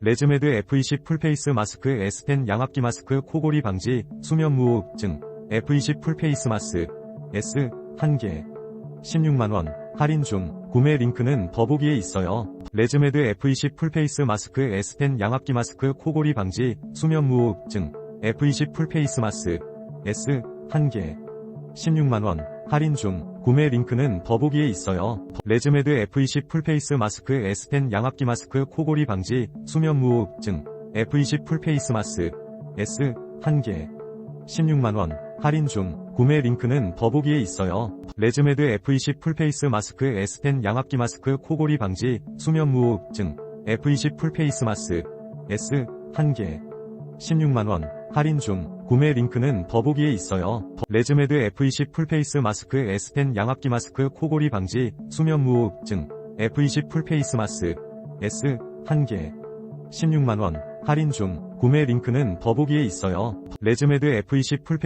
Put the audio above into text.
레즈메드 F20 풀페이스 마스크 S펜 양압기 마스크 코골이 방지 수면 무호흡증 F20 풀페이스 마스크 S 1개 16만원 할인 중 구매 링크는 더보기에 있어요. 레즈메드 F20 풀페이스 마스크 S펜 양압기 마스크 코골이 방지 수면 무호흡증 F20 풀페이스 마스크 S 1개 16만원 할인 중 구매 링크는 더보기에 있어요. 레즈메드 F20 풀페이스 마스크 S펜 양압기 마스크 코골이 방지 수면 무호흡증 F20 풀페이스 마스크 S 1개 16만원 할인 중 구매 링크는 더보기에 있어요. 레즈메드 F20 풀페이스 마스크 S펜 양압기 마스크 코골이 방지 수면 무호흡증 F20 풀페이스 마스크 S 1개 16만원 할인 중 구매 링크는 더보기에 있어요. 레즈메드 F20 풀페이스 마스크 S펜 양압기 마스크 코골이 방지 수면 무호흡증 F20 풀페이스 마스크 S 1개 16만원 할인 중 구매 링크는 더보기에 있어요. 레즈메드 F20 풀페이스